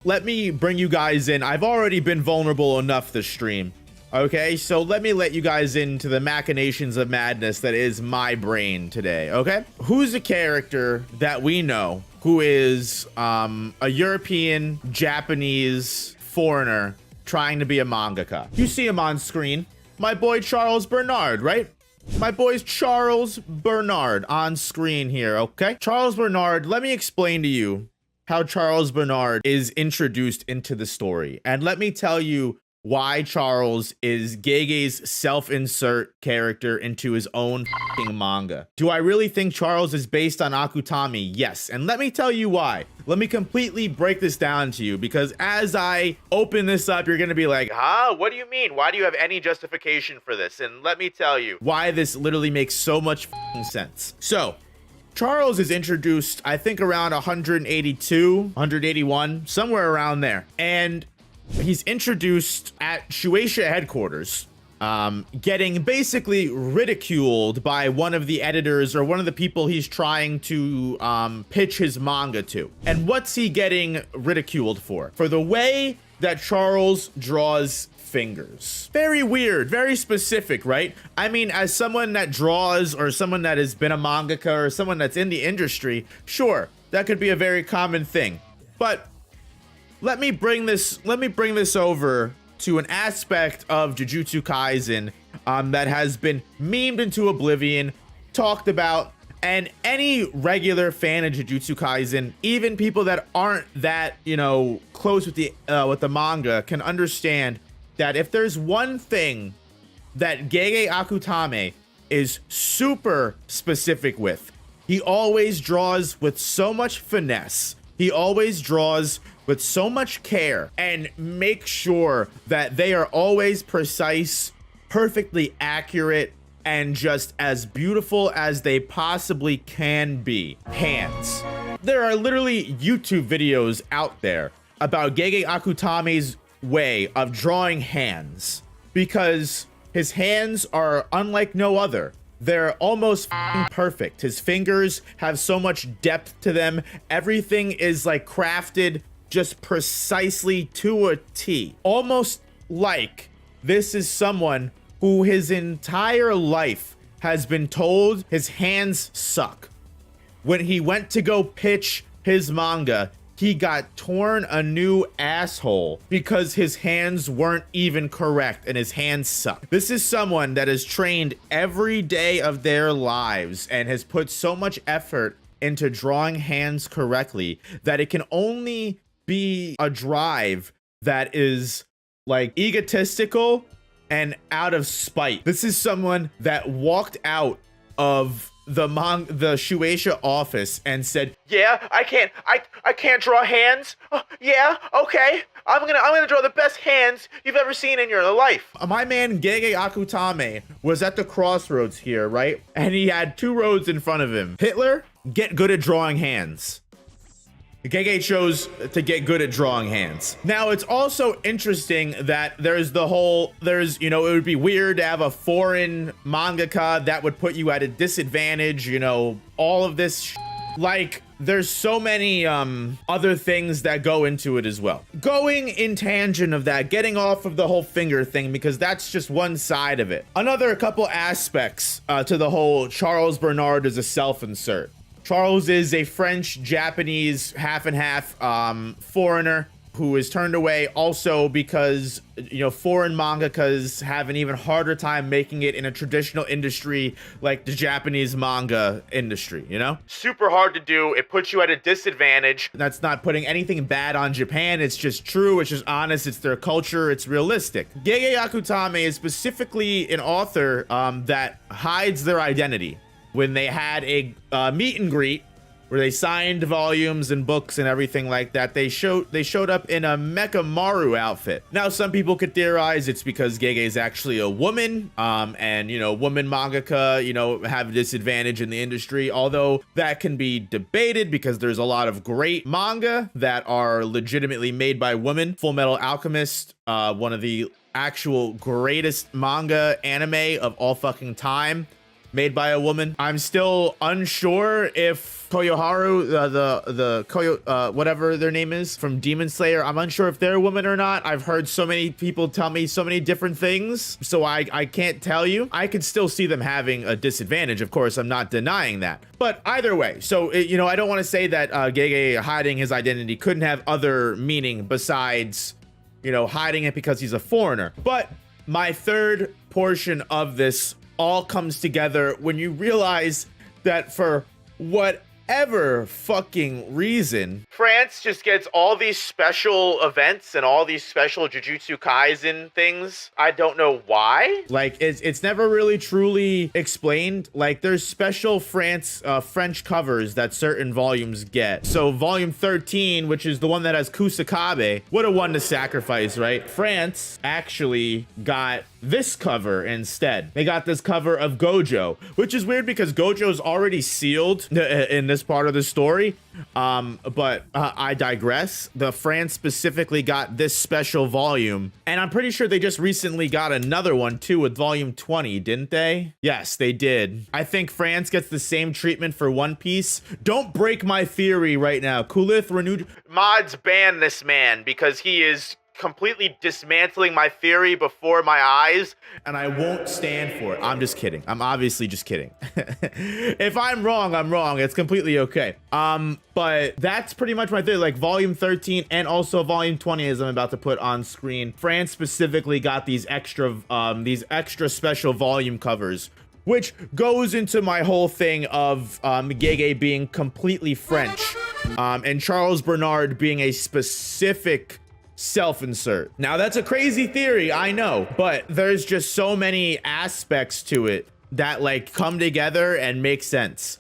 let me bring you guys in. I've already been vulnerable enough this stream. Okay, so let me let you guys into the machinations of madness that is my brain today, okay? Who's a character that we know who is a European, Japanese foreigner trying to be a mangaka? You see him on screen. My boy Charles Bernard, right? My boy's Charles Bernard on screen here, okay? Charles Bernard, let me explain to you how Charles Bernard is introduced into the story. And let me tell you why Charles is Gege's self-insert character into his own fucking manga. Do I really think Charles is based on Akutami? Yes, and let me tell you why. Let me completely break this down to you, because as I open this up, you're gonna be like, huh? What do you mean? Why do you have any justification for this? And let me tell you why this literally makes so much fucking sense. So, Charles is introduced, I think around 182, 181, somewhere around there. And he's introduced at Shueisha headquarters, getting basically ridiculed by one of the editors or one of the people he's trying to pitch his manga to. And what's he getting ridiculed for? For the way that Charles draws fingers. Very weird, very specific, right? I mean, as someone that draws or someone that has been a mangaka or someone that's in the industry, sure, that could be a very common thing. But let me bring this over to an aspect of Jujutsu Kaisen that has been memed into oblivion, talked about, and any regular fan of Jujutsu Kaisen, even people that aren't that, you know, close with the manga, can understand that if there's one thing that Gege Akutami is super specific with, he always draws with so much finesse. He always draws with so much care and make sure that they are always precise, perfectly accurate, and just as beautiful as they possibly can be. Hands. There are literally YouTube videos out there about Gege Akutami's way of drawing hands, because his hands are unlike no other. They're almost perfect. His fingers have so much depth to them. Everything is like crafted just precisely to a T. Almost like this is someone who his entire life has been told his hands suck. When he went to go pitch his manga, he got torn a new asshole because his hands weren't even correct and his hands suck. This is someone that has trained every day of their lives and has put so much effort into drawing hands correctly that it can only be a drive that is like egotistical and out of spite. This is someone that walked out of the Shueisha office and said, "Yeah, I can't draw hands. Yeah, okay. I'm gonna draw the best hands you've ever seen in your life." My man Gege Akutami was at the crossroads here, right? And he had two roads in front of him. Hitler, get good at drawing hands. Gege chose to get good at drawing hands. Now, it's also interesting that you know, it would be weird to have a foreign mangaka that would put you at a disadvantage, you know, all of this like, there's so many other things that go into it as well. Going in tangent of that, getting off of the whole finger thing, because that's just one side of it. Another couple aspects to the whole Charles Bernard is a self-insert. Charles is a French-Japanese half and half foreigner who is turned away also because, you know, foreign mangakas have an even harder time making it in a traditional industry like the Japanese manga industry, you know? Super hard to do. It puts you at a disadvantage. That's not putting anything bad on Japan. It's just true. It's just honest. It's their culture. It's realistic. Gege Akutami is specifically an author that hides their identity. When they had a meet and greet where they signed volumes and books and everything like that, they showed up in a Mecha Maru outfit. Now, some people could theorize it's because Gege is actually a woman, and, you know, woman mangaka, you know, have a disadvantage in the industry, although that can be debated because there's a lot of great manga that are legitimately made by women. Full Metal Alchemist, one of the actual greatest manga anime of all fucking time. made by a woman. I'm still unsure if Koyoharu, the Koyo, whatever their name is from Demon Slayer, I'm unsure if they're a woman or not. I've heard so many people tell me so many different things, so I can't tell you. I could still see them having a disadvantage. Of course, I'm not denying that. But either way, so, you know, I don't want to say that Gege hiding his identity couldn't have other meaning besides, you know, hiding it because he's a foreigner. But my third portion of this all comes together when you realize that for whatever fucking reason, France just gets all these special events and all these special Jujutsu Kaisen things. I don't know why. Like, it's never really truly explained. Like, there's special French covers that certain volumes get. So volume 13, which is the one that has Kusakabe, would have won to sacrifice, right? France actually got this cover instead. They got this cover of Gojo, which is weird because Gojo's already sealed in this part of the story. But I digress. The France specifically got this special volume, and I'm pretty sure they just recently got another one too with volume 20, didn't they? Yes, they did. I think France gets the same treatment for One Piece. Don't break my theory right now. Kulith renewed mods ban this man because he is completely dismantling my theory before my eyes, and I won't stand for it. I'm just kidding. I'm obviously just kidding. If I'm wrong, I'm wrong. It's completely okay. But that's pretty much my theory. Like volume 13 and also volume 20, as I'm about to put on screen, France specifically got these extra special volume covers, which goes into my whole thing of Gege being completely French, and Charles Bernard being a specific self-insert. Now that's a crazy theory, I know, but there's just so many aspects to it that like come together and make sense.